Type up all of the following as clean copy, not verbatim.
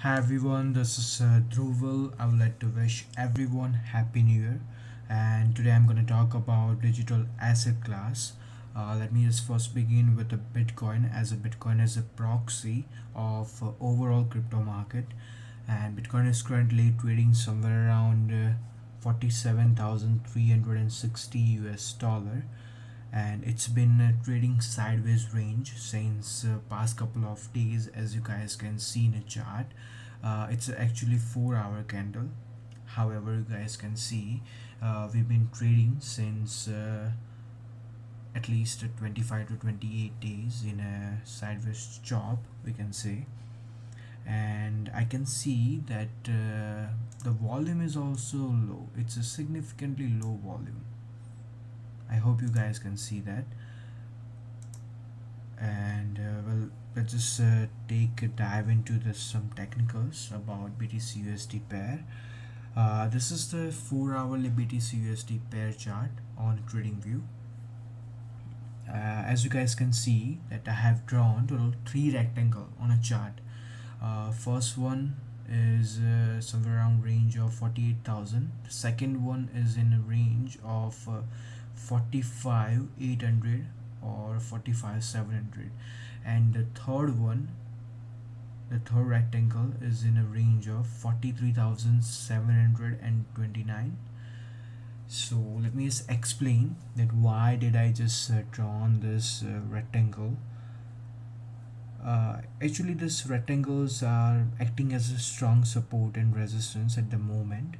Hi everyone, this is Dhruval. I would like to wish everyone Happy New Year. And today I'm going to talk about digital asset class. Let me just first begin with the Bitcoin, as a Bitcoin is a proxy of overall crypto market. And Bitcoin is currently trading somewhere around 47,360 US dollar, and it's been trading sideways range since past couple of days, as you guys can see in a chart. It's actually 4 hour candle. However, you guys can see we've been trading since at least 25 to 28 days in a sideways chop, we can say. And I can see that the volume is also low. It's a significantly low volume. I hope you guys can see that. And well, let's just take a dive into some technicals about BTC USD pair. This is the 4 hourly BTC USD pair chart on TradingView. As you guys can see that I have drawn total three rectangle on a chart. First one is somewhere around range of 48,000. The second one is in a range of 45,800 or 45,700, and the third rectangle is in a range of 43,729. So let me just explain that why did I just draw on this rectangle. Actually, these rectangles are acting as a strong support and resistance at the moment.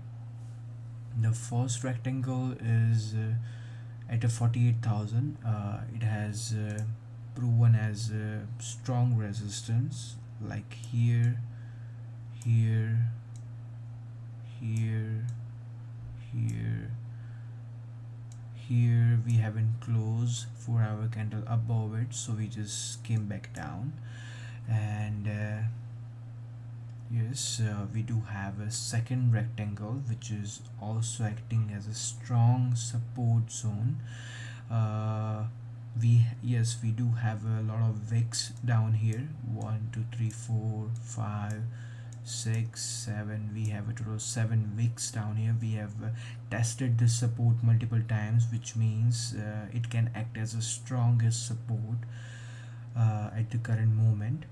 The first rectangle is at a 48,000. It has proven as strong resistance, like here, here, here, here, here. We haven't closed 4 hour candle above it, so we just came back down. And yes, we do have a second rectangle which is also acting as a strong support zone. uh, we do have a lot of wicks down here. 1 2 3 4 5 6 7. We have a total of 7 wicks down here. We have tested this support multiple times, which means it can act as a strongest support at the current moment.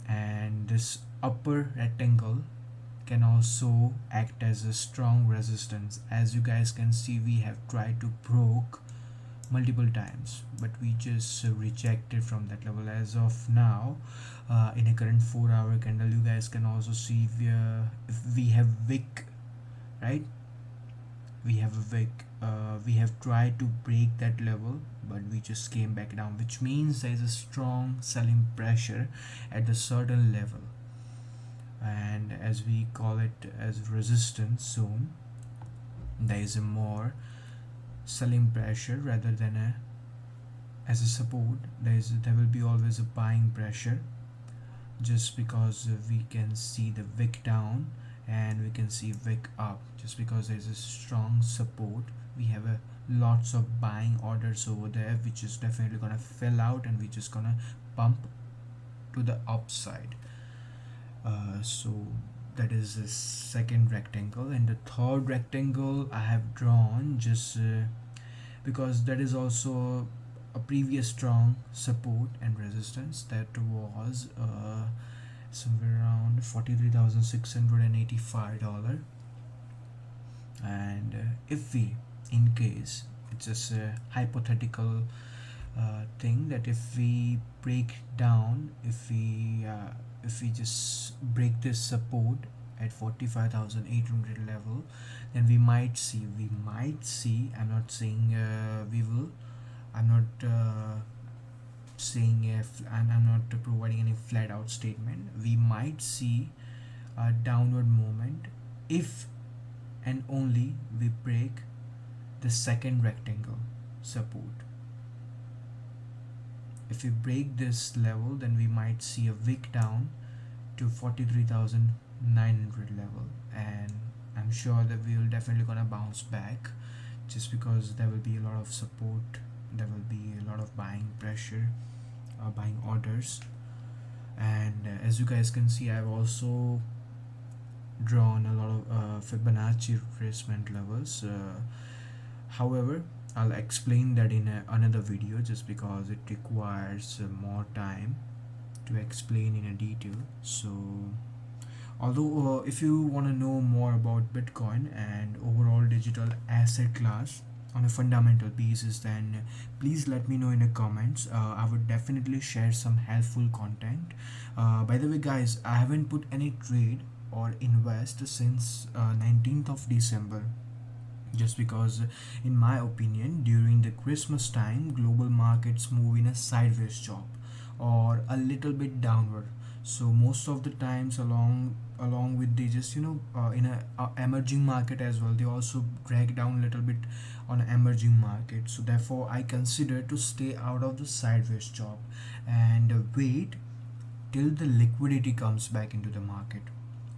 And this upper rectangle can also act as a strong resistance. As you guys can see, we have tried to broke multiple times, but we just rejected from that level. As of now, in a current 4 hour candle, you guys can also see if we have wick, right? We have a wick. We have tried to break that level, but we just came back down, which means there is a strong selling pressure at the certain level, and as we call it as resistance zone, there is a more selling pressure rather than a as a support. There will be always a buying pressure, just because we can see the wick down and we can see wick up. Just because there is a strong support, we have a lots of buying orders over there, which is definitely gonna fill out, and we just gonna pump to the upside. So that is the second rectangle. And the third rectangle I have drawn just because that is also a previous strong support and resistance that was somewhere around $43,685. And if we, in case, it's just a hypothetical thing, that if we break down, if we just break this support at 45,800 level, then we might see, I'm not saying we will, I'm not saying if, and I'm not providing any flat out statement. We might see a downward movement if and only we break the second rectangle support. If we break this level, then we might see a wick down to 43,900 level, and I'm sure that we will definitely gonna bounce back, just because there will be a lot of support, there will be a lot of buying pressure, buying orders. And as you guys can see, I've also drawn a lot of Fibonacci retracement levels. However, I'll explain that in another video just because it requires more time to explain in a detail. So although if you want to know more about Bitcoin and overall digital asset class on a fundamental basis, then please let me know in the comments. I would definitely share some helpful content. By the way, guys, I haven't put any trade or invest since 19th of December, just because in my opinion during the Christmas time global markets move in a sideways chop or a little bit downward. So most of the times along with they just in a emerging market as well, they also drag down a little bit on an emerging market. So therefore I consider to stay out of the sideways chop and wait till the liquidity comes back into the market.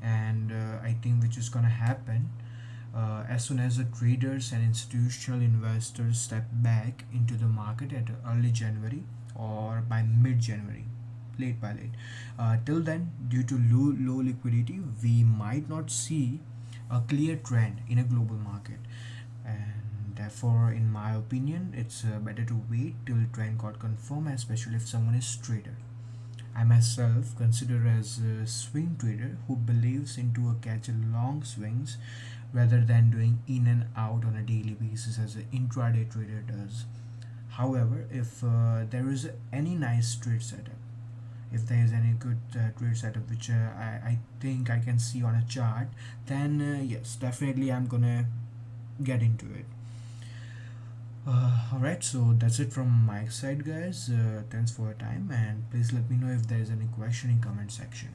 And I think which is gonna happen as soon as the traders and institutional investors step back into the market at early January or by mid January, late by late. Till then, due to low liquidity, we might not see a clear trend in a global market. And therefore, in my opinion, it's better to wait till trend got confirmed, especially if someone is trader. I myself consider as a swing trader who believes into a catch long swings rather than doing in and out on a daily basis as an intraday trader does. However, if there is any nice trade setup, if there is any good trade setup which I think I can see on a chart, then yes, definitely I'm gonna get into it. Alright, so that's it from my side, guys. Thanks for your time, and please let me know if there is any question in comment section.